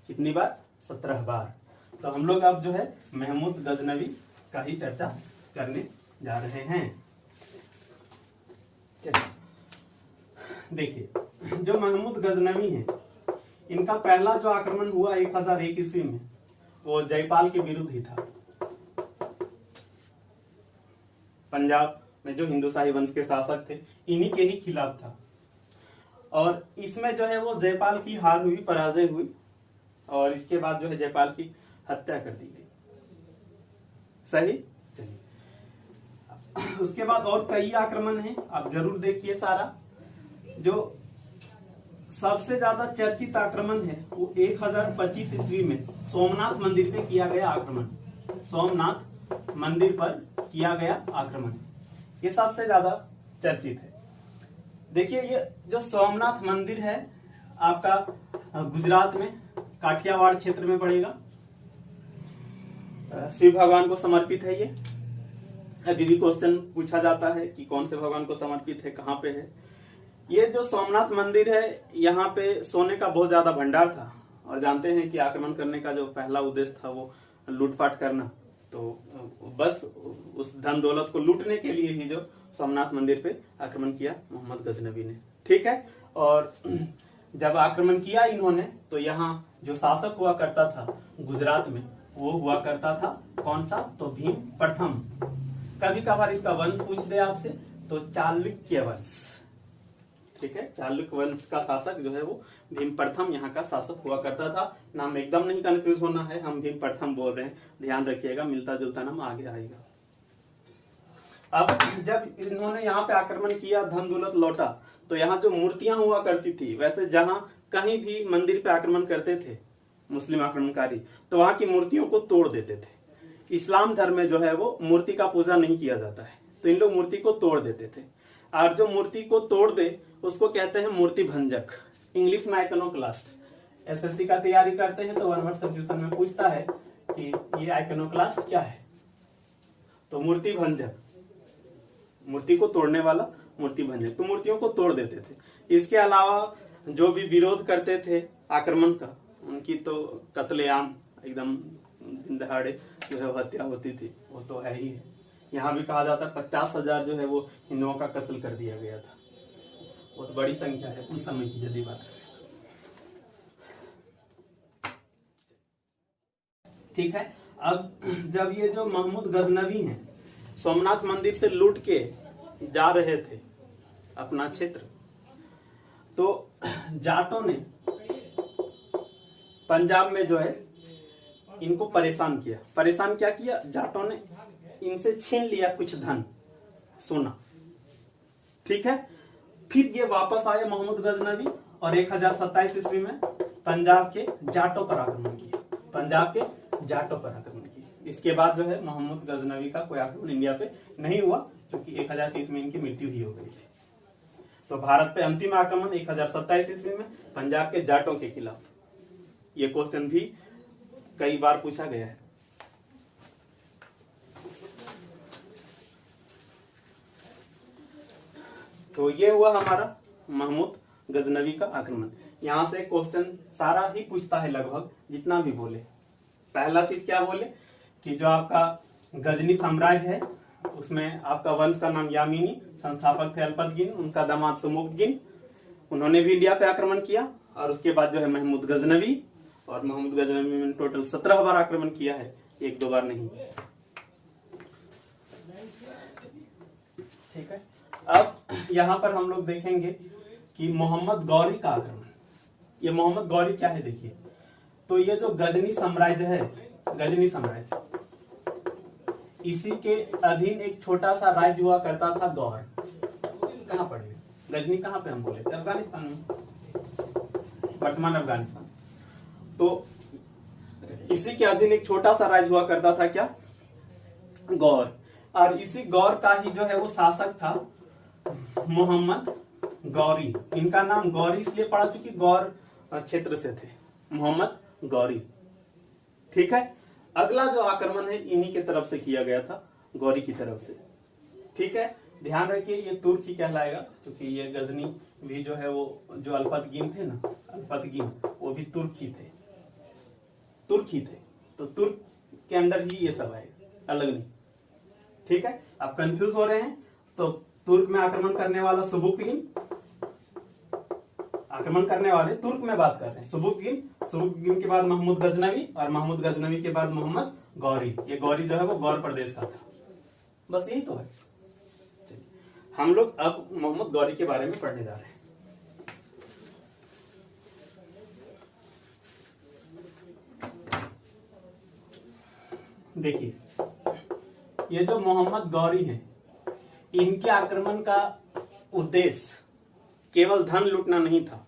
Speaker 1: कितनी बार? 17 बार। तो हम लोग अब जो है महमूद गजनवी का ही चर्चा करने जा रहे हैं। चलिए देखिए जो महमूद गजनवी हैं, इनका पहला जो आक्रमण हुआ 1001 ईस्वी में, वो जयपाल के विरुद्ध ही था। पंजाब में जो हिंदू शाही वंश के शासक थे इन्हीं के ही खिलाफ था। और इसमें जो है वो जयपाल की हार हुई, पराजय हुई, और इसके बाद जो है जयपाल की हत्या कर दी गई। सही, चलिए। उसके बाद और कई आक्रमण हैं, आप जरूर देखिए सारा। जो सबसे ज्यादा चर्चित आक्रमण है वो 1025 ईस्वी में सोमनाथ मंदिर पे किया गया आक्रमण। सोमनाथ मंदिर पर किया गया आक्रमण, ये सबसे ज्यादा चर्चित है। देखिए, ये जो सोमनाथ मंदिर है आपका गुजरात में काठियावाड़ क्षेत्र में पड़ेगा। शिव भगवान को समर्पित है ये। अभी भी क्वेश्चन पूछा जाता है कि कौन से भगवान को समर्पित है, कहाँ पे है। ये जो सोमनाथ मंदिर है, यहाँ पे सोने का बहुत ज्यादा भंडार था, और जानते हैं कि आक्रमण करने का जो पहला उद्देश्य था वो लूटपाट करना। तो बस उस धन दौलत को लूटने के लिए ही जो सोमनाथ मंदिर पे आक्रमण किया मोहम्मद गजनवी ने। ठीक है, और जब आक्रमण किया इन्होंने, तो यहाँ जो शासक हुआ करता था गुजरात में, वो हुआ करता था कौन सा, तो भीम प्रथम। कभी कभार इसका वंश पूछ दे आपसे तो चालुक्य वंश। ठीक है, चालुक्य वंश का शासक जो है वो भीम प्रथम यहाँ का शासक हुआ करता था। नाम एकदम नहीं कंफ्यूज होना है, हम भीम प्रथम बोल रहे हैं, ध्यान रखिएगा, मिलता जुलता नाम आगे आएगा। अब जब इन्होंने यहाँ पे आक्रमण किया, धन दौलत लौटा, तो यहाँ जो मूर्तियां हुआ करती थी, वैसे जहां कहीं भी मंदिर पे आक्रमण करते थे मुस्लिम आक्रमणकारी, तो वहां की मूर्तियों को तोड़ देते थे। इस्लाम धर्म में जो है वो मूर्ति का पूजा नहीं किया जाता है, तो इन लोग मूर्ति को तोड़ देते थे। और जो मूर्ति को तोड़ दे उसको कहते हैं मूर्ति भंजक, इंग्लिश में आइकोनोक्लास्ट। एसएससी का तैयारी करते हैं तो 1 वर्ड सब्जेक्शन में पूछता है कि ये आइकोनोक्लास्ट क्या है, तो मूर्ति भंजक, मूर्ति को तोड़ने वाला मूर्ति भंजक, तो मूर्तियों को तोड़ देते थे। इसके अलावा जो भी विरोध करते थे आक्रमण का, उनकी तो कत्लेआम एकदम दिन दहाड़े जो है हत्या होती थी, वो तो है ही है। यहाँ भी कहा जाता है 50,000 जो है वो हिंदुओं का कत्ल कर दिया गया था। बहुत बड़ी संख्या है उस समय की यदि बात। ठीक है, अब जब ये जो महमूद गजनवी हैं सोमनाथ मंदिर से लूट के जा रहे थे अपना क्षेत्र, तो जाटों ने पंजाब में जो है इनको परेशान किया। परेशान क्या किया, जाटों ने इनसे छीन लिया कुछ धन, सोना। ठीक है, फिर ये वापस आए मोहम्मद गजनवी और 1027 ईस्वी में पंजाब के जाटों पर आक्रमण किया। पंजाब के जाटों पर आक्रमण किया। इसके बाद जो है मोहम्मद गजनवी का कोई आक्रमण इंडिया पे नहीं हुआ, क्योंकि 1030 में इनकी मृत्यु ही हो गई थी। तो भारत पे अंतिम आक्रमण 1027 ईस्वी में पंजाब के जाटों के खिलाफ। ये क्वेश्चन भी कई बार पूछा गया है। तो ये हुआ हमारा महमूद गजनवी का आक्रमण। यहां से क्वेश्चन सारा ही पूछता है लगभग, जितना भी बोले। पहला चीज क्या बोले कि जो आपका गजनी साम्राज्य है उसमें आपका वंश का नाम यामिनी, संस्थापक थे अल्पतगिन, उनका दामाद सुमुक्तगिन, उन्होंने भी इंडिया पे आक्रमण किया। और उसके बाद जो है महमूद गजनवी, और महमूद गजनवी ने टोटल 17 बार आक्रमण किया है, 1-2 बार नहीं। ठीक है, अब यहां पर हम लोग देखेंगे कि मोहम्मद गौरी का आक्रमण। ये मोहम्मद गौरी क्या है देखिए, तो ये जो गजनी साम्राज्य है, गजनी साम्राज्य, इसी के अधीन एक छोटा सा राज्य हुआ करता था गौर। कहां पड़ेगा गजनी, कहां पे हम बोले थे, अफगानिस्तान में, वर्तमान अफगानिस्तान। तो इसी के अधीन एक छोटा सा राज्य हुआ करता था क्या, गौर। और इसी गौर का ही जो है वो शासक था मोहम्मद गौरी। इनका नाम गौरी इसलिए पड़ा चूंकि गौर क्षेत्र से थे, मोहम्मद गौरी। ठीक है, अगला जो आक्रमण है इन्हीं की तरफ से किया गया था, गौरी की तरफ से। ठीक है, ध्यान रखिए ये तुर्की कहलाएगा, क्योंकि ये गजनी भी जो है वो जो अल्पतगिन थे ना, अल्पतगिन वो भी तुर्की थे, तुर्की थे। तो तुर्क के अंदर ही ये सब आएगा, अलग नहीं। ठीक है, आप कंफ्यूज हो रहे हैं तो तुर्क में आक्रमण करने वाला सुबुक्तगिन, आक्रमण करने वाले तुर्क में बात कर रहे हैं। सुबुक्तगिन के बाद महमूद गजनवी, और महमूद गजनवी के बाद मोहम्मद गौरी। ये गौरी जो है वो गौर प्रदेश का था। बस यही तो है। चलिए हम लोग अब मोहम्मद गौरी के बारे में पढ़ने जा रहे हैं। देखिए, ये जो मोहम्मद गौरी हैं, इनके आक्रमण का उद्देश्य केवल धन लूटना नहीं था।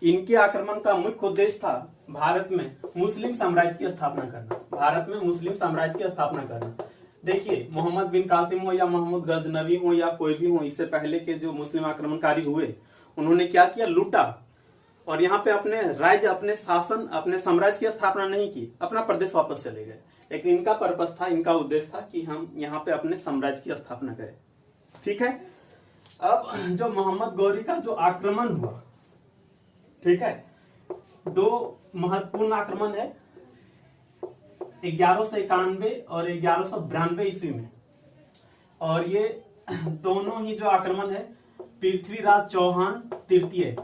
Speaker 1: इनके आक्रमण का मुख्य उद्देश्य था भारत में मुस्लिम साम्राज्य की स्थापना करना। भारत में मुस्लिम साम्राज्य की स्थापना करना। देखिए, मोहम्मद बिन कासिम हो या महमूद गजनवी हो या कोई भी हो, इससे पहले के जो मुस्लिम आक्रमणकारी हुए, उन्होंने क्या किया? लूटा। और यहाँ पे अपने राज्य, अपने शासन, अपने साम्राज्य की स्थापना नहीं की, अपना प्रदेश वापस चले गए। लेकिन इनका पर्पस था, इनका उद्देश्य था कि हम यहाँ पे अपने साम्राज्य की स्थापना करें। ठीक है। अब जो मोहम्मद गौरी का जो आक्रमण हुआ, ठीक है, दो महत्वपूर्ण आक्रमण है, 1191 और 1192 ईस्वी में। और ये दोनों ही जो आक्रमण है पृथ्वीराज चौहान तृतीय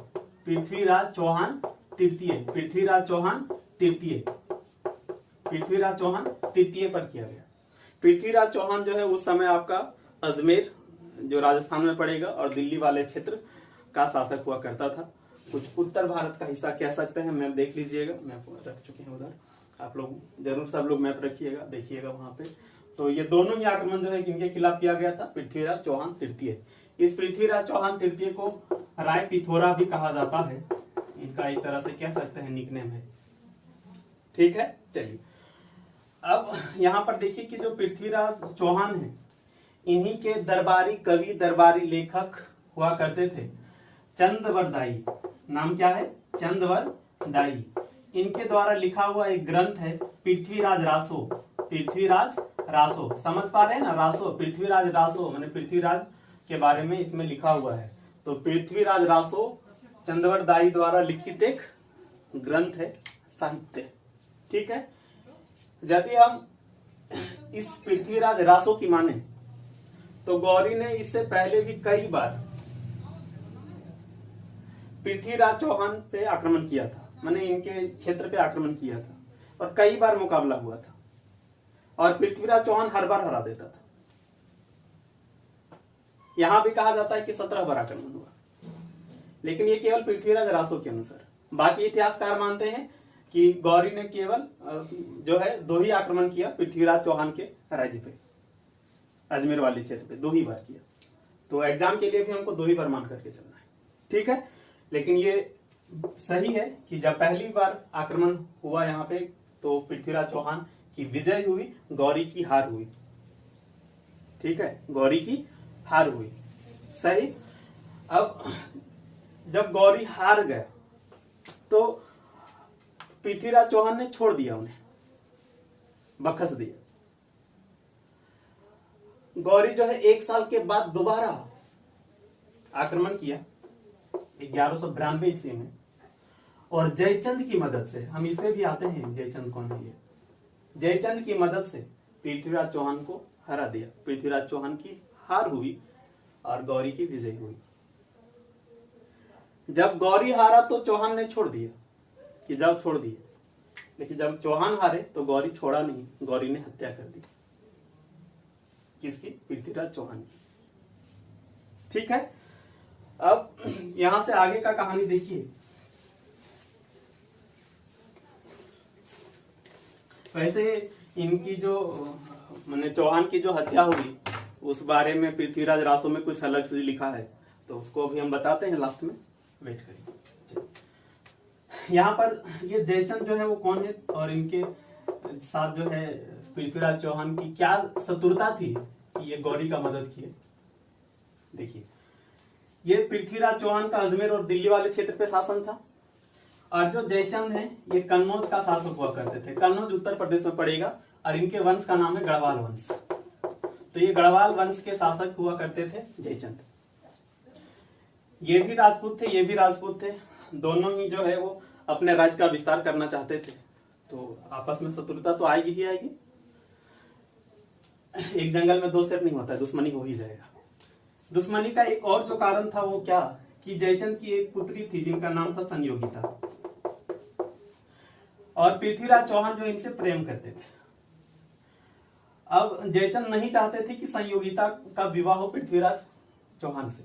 Speaker 1: पर किया गया। पृथ्वीराज चौहान जो है उस समय आपका अजमेर जो राजस्थान में पड़ेगा और दिल्ली वाले क्षेत्र का शासक हुआ करता था। कुछ उत्तर भारत का हिस्सा कह सकते हैं। मैप देख लीजिएगा, मैप रख चुके हैं उधर, आप लोग जरूर सब लोग मैप रखिएगा, देखिएगा वहां पे। तो ये दोनों ही आक्रमण जो है किनके खिलाफ किया गया था? पृथ्वीराज चौहान तृतीय। इस पृथ्वीराज चौहान तृतीय को राय पिथौरा भी कहा जाता है, इनका एक तरह से कह सकते हैं निकनेम है। ठीक है। चलिए अब यहाँ पर देखिए कि जो पृथ्वीराज चौहान है, इन्हीं के दरबारी कवि, दरबारी लेखक हुआ करते थे चंदवर दाई। नाम क्या है? चंदवर दाई। इनके द्वारा लिखा हुआ एक ग्रंथ है पृथ्वीराज रासो। समझ पा रहे हैं ना? रासो, पृथ्वीराज रासो माने पृथ्वीराज के बारे में इसमें लिखा हुआ है। तो पृथ्वीराज रासो चंदवर दाई द्वारा लिखित एक ग्रंथ है, साहित्य। ठीक है। यदि हम इस पृथ्वीराज रासो की माने तो गौरी ने इससे पहले भी कई बार पृथ्वीराज चौहान पे आक्रमण किया था, माने इनके क्षेत्र पे आक्रमण किया था और कई बार मुकाबला हुआ था और पृथ्वीराज चौहान हर बार हरा देता था। यहां भी कहा जाता है कि 17 बार आक्रमण हुआ, लेकिन ये केवल पृथ्वीराज रासो के अनुसार। बाकी इतिहासकार मानते हैं कि गौरी ने केवल जो है 2 ही आक्रमण किया पृथ्वीराज चौहान के राज्य पे, अजमेर वाले क्षेत्र पे 2 ही बार किया। तो एग्जाम के लिए भी हमको 2 ही बार मान करके चलना है। ठीक है। लेकिन ये सही है कि जब पहली बार आक्रमण हुआ यहाँ पे तो पृथ्वीराज चौहान की विजय हुई, गौरी की हार हुई। ठीक है, गौरी की हार हुई। सही। अब जब गौरी हार गया तो पृथ्वीराज चौहान ने छोड़ दिया, उन्हें बखस दिया। गौरी जो है 1 साल के बाद दोबारा आक्रमण किया 1192 ईस्वी में, और जयचंद की मदद से, हम इसमें भी आते हैं जयचंद कौन है ये, जयचंद की मदद से पृथ्वीराज चौहान को हरा दिया। पृथ्वीराज चौहान की हार हुई और गौरी की विजय हुई। जब गौरी हारा तो चौहान ने छोड़ दिया, कि जब छोड़ दिए, लेकिन जब चौहान हारे तो गौरी छोड़ा नहीं, गौरी ने हत्या कर दी। किसकी? पृथ्वीराज चौहान की। ठीक है। अब यहां से आगे का कहानी देखिए। वैसे इनकी जो माने चौहान की जो हत्या हुई उस बारे में पृथ्वीराज रासो में कुछ अलग से लिखा है, तो उसको अभी हम बताते हैं लास्ट में, वेट करिए। यहाँ पर ये जयचंद जो है वो कौन है और इनके साथ जो है पृथ्वीराज चौहान की क्या शत्रुता थी कि ये गौरी का मदद किए। देखिए, ये पृथ्वीराज चौहान का अजमेर और दिल्ली वाले क्षेत्र पे शासन था, और जो जयचंद है ये कन्नौज का शासक हुआ करते थे। कन्नौज उत्तर प्रदेश में पड़ेगा और इनके वंश का नाम है गढ़वाल वंश। तो ये गढ़वाल वंश के शासक हुआ करते थे जयचंद। ये भी राजपूत थे, ये भी राजपूत थे, दोनों ही जो है वो अपने राज्य का विस्तार करना चाहते थे। तो आपस में शत्रुता तो आएगी ही आएगी। एक जंगल में 2 शेर नहीं होता है, दुश्मनी हो ही जाएगा। दुश्मनी का एक और जो कारण था वो क्या, कि जयचंद की एक पुत्री थी जिनका नाम था संयोगिता, और पृथ्वीराज चौहान जो इनसे प्रेम करते थे। अब जयचंद नहीं चाहते थे कि संयोगिता का विवाह हो पृथ्वीराज चौहान से,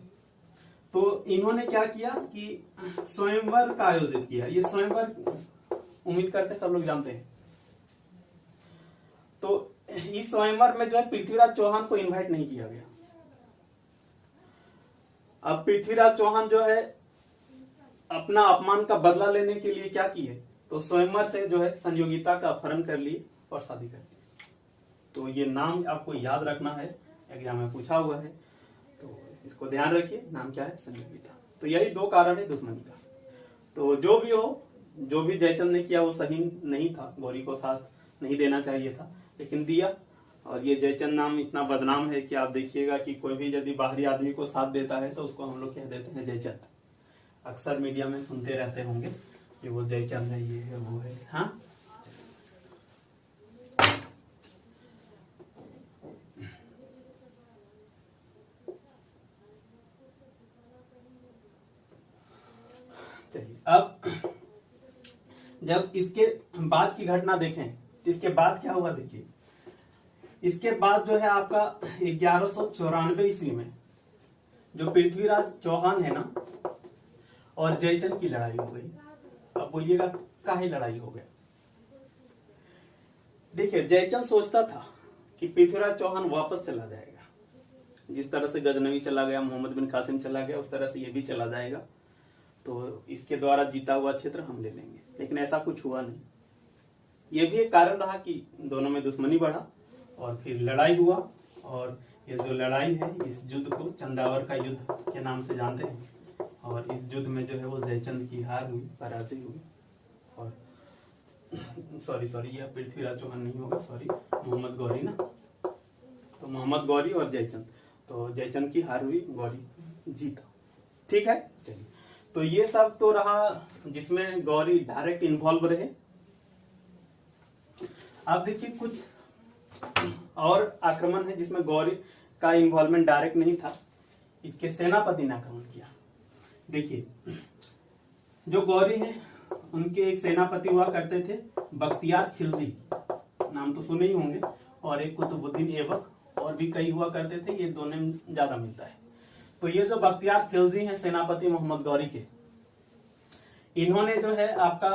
Speaker 1: तो इन्होंने क्या किया कि स्वयंवर का आयोजित किया। ये स्वयंवर उम्मीद करते सब लोग जानते हैं। तो इस स्वयंवर में जो है पृथ्वीराज चौहान को इनवाइट नहीं किया गया। अब पृथ्वीराज चौहान जो है अपना अपमान का बदला लेने के लिए क्या किए, तो स्वयंवर से जो है संयोगिता का अपहरण कर लिए और शादी कर ली। तो ये नाम आपको याद रखना है, एग्जाम में पूछा हुआ है, तो इसको ध्यान रखिए। नाम क्या है? संयोगिता। तो यही दो कारण है दुश्मनी का। तो जो भी हो, जो भी जयचंद ने किया वो सही नहीं था, गौरी को साथ नहीं देना चाहिए था, लेकिन दिया। और ये जयचंद नाम इतना बदनाम है कि आप देखिएगा कि कोई भी यदि बाहरी आदमी को साथ देता है तो उसको हम लोग कह देते हैं जयचंद। अक्सर मीडिया में सुनते रहते होंगे कि वो जयचंद है, ये है, वो है। हाँ, चलिए अब जब इसके बाद की घटना देखें तो इसके बाद क्या हुआ देखिए। इसके बाद जो है आपका 1194 ईस्वी में जो पृथ्वीराज चौहान है ना और जयचंद की लड़ाई हो गई। अब बोलिएगा काहे लड़ाई हो गया? देखिए जयचंद सोचता था कि पृथ्वीराज चौहान वापस चला जाएगा, जिस तरह से गजनवी चला गया, मोहम्मद बिन कासिम चला गया, उस तरह से ये भी चला जाएगा, तो इसके द्वारा जीता हुआ क्षेत्र हम ले लेंगे। लेकिन ऐसा कुछ हुआ नहीं। ये भी एक कारण रहा कि दोनों में दुश्मनी बढ़ा और फिर लड़ाई हुआ। और ये जो लड़ाई है, इस युद्ध को चंदावर का युद्ध के नाम से जानते हैं। और इस युद्ध में जो है वो जयचंद की हार हुई, पराजय हुई। और सॉरी यह पृथ्वीराज चौहान नहीं होगा, सॉरी, मोहम्मद गौरी ना। तो मोहम्मद गौरी और जयचंद, तो जयचंद की हार हुई, गौरी जीता। ठीक है, चलिए। तो ये सब तो रहा जिसमें गौरी डायरेक्ट इन्वॉल्व रहे। अब देखिए कुछ और आक्रमण है जिसमें गौरी का इन्वॉल्वमेंट डायरेक्ट नहीं था, इनके सेनापति ने आक्रमण किया। देखिए जो गौरी हैं उनके एक सेनापति हुआ करते थे बख्तियार खिलजी, नाम तो सुने ही होंगे, और एक कुतुबुद्दीन ऐबक, और भी कई हुआ करते थे। ये दोनों में ज्यादा मिलता है। तो ये जो बख्तियार खिलजी हैं सेनापति मोहम्मद गौरी के, इन्होंने जो है आपका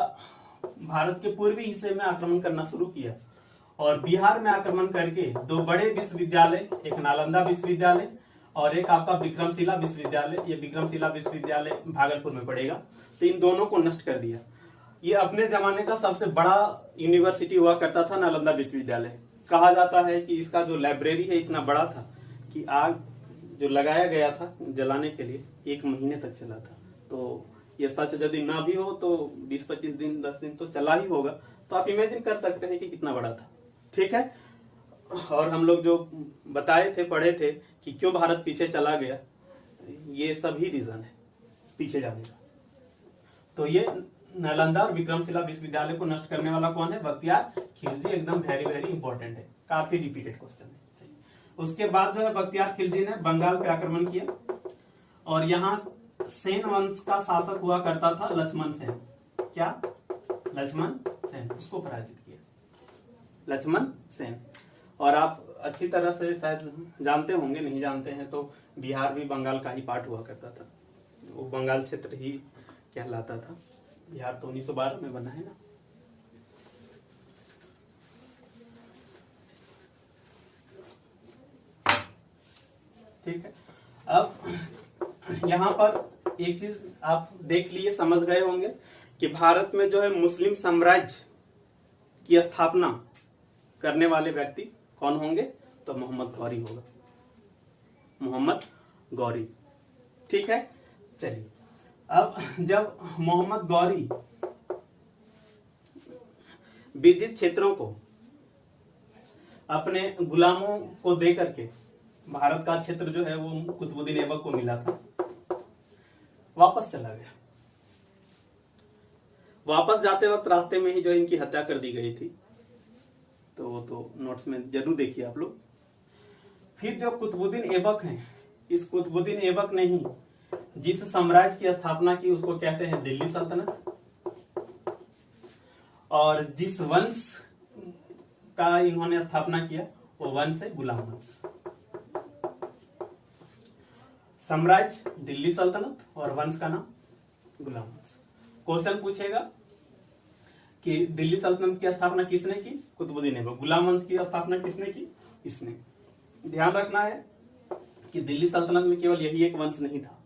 Speaker 1: भारत के पूर्वी हिस्से में आक्रमण करना शुरू किया और बिहार में आक्रमण करके दो बड़े विश्वविद्यालय, एक नालंदा विश्वविद्यालय और एक आपका विक्रमशिला विश्वविद्यालय, ये विक्रमशिला विश्वविद्यालय भागलपुर में पड़ेगा, तो इन दोनों को नष्ट कर दिया। ये अपने जमाने का सबसे बड़ा यूनिवर्सिटी हुआ करता था नालंदा विश्वविद्यालय। कहा जाता है कि इसका जो लाइब्रेरी है इतना बड़ा था कि आग जो लगाया गया था जलाने के लिए 1 महीने तक चला था। तो ये सच यदि ना भी हो तो 20-25 दिन 10 दिन तो चला ही होगा। तो आप इमेजिन कर सकते हैं कि कितना बड़ा था। ठीक है, और हम लोग जो बताए थे, पढ़े थे कि क्यों भारत पीछे चला गया, ये सभी रीजन है पीछे जाने का। तो ये नालंदा और विक्रमशिला विश्वविद्यालय को नष्ट करने वाला कौन है? बख्तियार खिलजी। एकदम वेरी वेरी इंपॉर्टेंट है, काफी रिपीटेड क्वेश्चन है। उसके बाद जो है बख्तियार खिलजी ने बंगाल पे आक्रमण किया और यहाँ सेन वंश का शासक हुआ करता था लक्ष्मण सेन। क्या? लक्ष्मण सेन, उसको पराजित किया लक्ष्मण सेन। और आप अच्छी तरह से शायद जानते होंगे, नहीं जानते हैं तो बिहार भी बंगाल का ही पार्ट हुआ करता था, वो बंगाल क्षेत्र ही कहलाता था। बिहार तो 1912 में बना है ना। ठीक है, अब यहाँ पर एक चीज आप देख लिए, समझ गए होंगे कि भारत में जो है मुस्लिम साम्राज्य की स्थापना करने वाले व्यक्ति कौन होंगे? तो मोहम्मद गौरी होगा, मोहम्मद गौरी। ठीक है, चलिए। अब जब मोहम्मद गौरी विजित क्षेत्रों को अपने गुलामों को दे करके, भारत का क्षेत्र जो है वो कुतुबुद्दीन ऐबक को मिला था, वापस चला गया। वापस जाते वक्त रास्ते में ही जो इनकी हत्या कर दी गई थी, तो नोट्स में जरूर देखिए आप लोग। फिर जो कुतुबुद्दीन ऐबक हैं, इस कुतुबुद्दीन ऐबक ने ही जिस साम्राज्य की स्थापना की उसको कहते हैं दिल्ली सल्तनत, और जिस वंश का इन्होंने स्थापना किया वो वंश है गुलाम वंश। साम्राज्य दिल्ली सल्तनत और वंश का नाम गुलाम वंश। क्वेश्चन पूछेगा कि दिल्ली सल्तनत की स्थापना किसने की? कुतुबुद्दीन ऐबक। गुलाम वंश की स्थापना किसने की? इसने। ध्यान रखना है कि दिल्ली सल्तनत में केवल यही एक वंश नहीं था,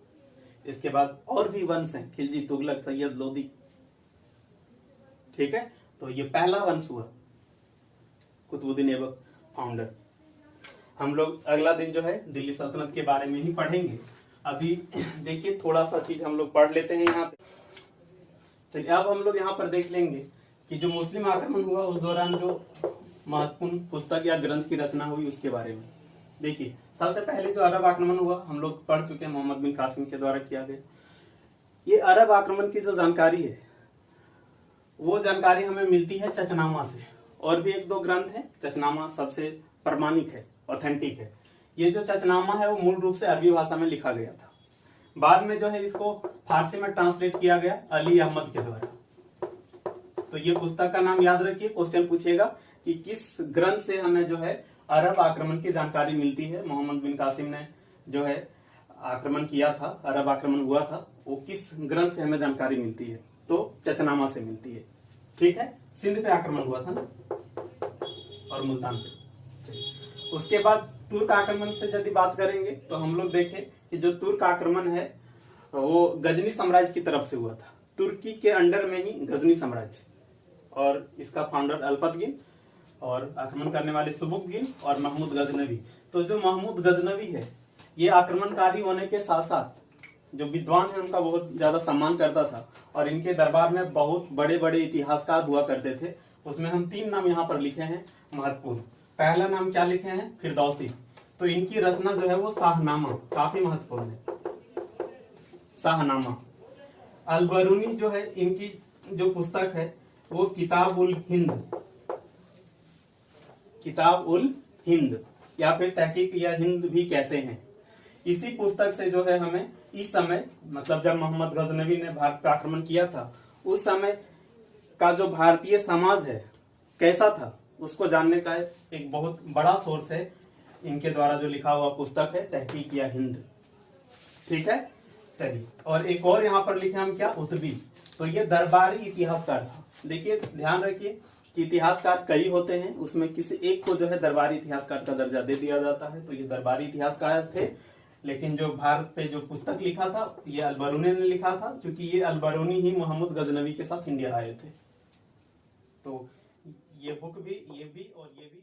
Speaker 1: इसके बाद और भी वंश हैं, खिलजी, तुगलक, सैयद, लोदी। ठीक है, तो ये पहला वंश हुआ कुतुबुद्दीन ऐबक, फाउंडर। हम लोग अगला दिन जो है दिल्ली सल्तनत के बारे में ही पढ़ेंगे। अभी देखिए थोड़ा सा चीज हम लोग पढ़ लेते हैं यहाँ पे। चलिए अब हम लोग यहाँ पर देख लेंगे कि जो मुस्लिम आक्रमण हुआ उस दौरान जो महत्वपूर्ण पुस्तक या ग्रंथ की रचना हुई उसके बारे में। देखिए सबसे पहले जो अरब आक्रमण हुआ हम लोग पढ़ चुके हैं, मोहम्मद बिन कासिम के द्वारा किया गया। ये अरब आक्रमण की जो जानकारी है वो जानकारी हमें मिलती है चचनामा से, और भी एक दो ग्रंथ है, चचनामा सबसे प्रमाणिक है, ऑथेंटिक है। ये जो चचनामा है वो मूल रूप से अरबी भाषा में लिखा गया था, बाद में जो है इसको फारसी में ट्रांसलेट किया गया अली अहमद के द्वारा। तो ये पुस्तक का नाम याद रखिए, क्वेश्चन पूछेगा कि किस ग्रंथ से हमें जो है अरब आक्रमण की जानकारी मिलती है। मोहम्मद बिन कासिम ने जो है आक्रमण किया था, अरब आक्रमण हुआ था, वो किस ग्रंथ से हमें जानकारी मिलती है? तो चचनामा से मिलती है। ठीक है, सिंध पे आक्रमण हुआ था ना, और मुल्तान पे। उसके बाद तुर्क आक्रमण से यदि बात करेंगे तो हम लोग देखें कि जो तुर्क आक्रमण है वो गजनी साम्राज्य की तरफ से हुआ था। तुर्की के अंडर में ही गजनी साम्राज्य, और इसका फाउंडर अल्पतगिन, और आक्रमण करने वाले सुबुकगिन और महमूद गजनवी। तो जो महमूद गजनवी है ये आक्रमणकारी होने के साथ साथ जो विद्वान है उनका बहुत ज्यादा सम्मान करता था, और इनके दरबार में बहुत बड़े बड़े इतिहासकार हुआ करते थे। उसमें हम 3 नाम यहाँ पर लिखे हैं महत्वपूर्ण। पहला नाम क्या लिखे हैं? फिरदौसी। तो इनकी रचना जो है वो शाहनामा, काफी महत्वपूर्ण है, शाहनामा। अलबरूनी जो है इनकी जो पुस्तक है वो किताब उल हिंद, किताब उल हिंद या फिर तहकीक या हिंद भी कहते हैं। इसी पुस्तक से जो है हमें इस समय, मतलब जब मोहम्मद गजनवी ने भारत पर आक्रमण किया था उस समय का जो भारतीय समाज है कैसा था उसको जानने का एक बहुत बड़ा सोर्स है इनके द्वारा जो लिखा हुआ पुस्तक है तहकीक या हिंद। ठीक है, चलिए। और एक और यहाँ पर लिखे हम क्या? उतबी। तो ये दरबारी इतिहासकार था। देखिए ध्यान रखिए कि इतिहासकार कई होते हैं, उसमें किसी एक को जो है दरबारी इतिहासकार का दर्जा दे दिया जाता है। तो ये दरबारी इतिहासकार थे, लेकिन जो भारत पे जो पुस्तक लिखा था ये अलबरूनी ने लिखा था, क्योंकि ये अलबरूनी ही मोहम्मद गजनवी के साथ इंडिया आए थे। तो ये बुक भी, ये भी और ये भी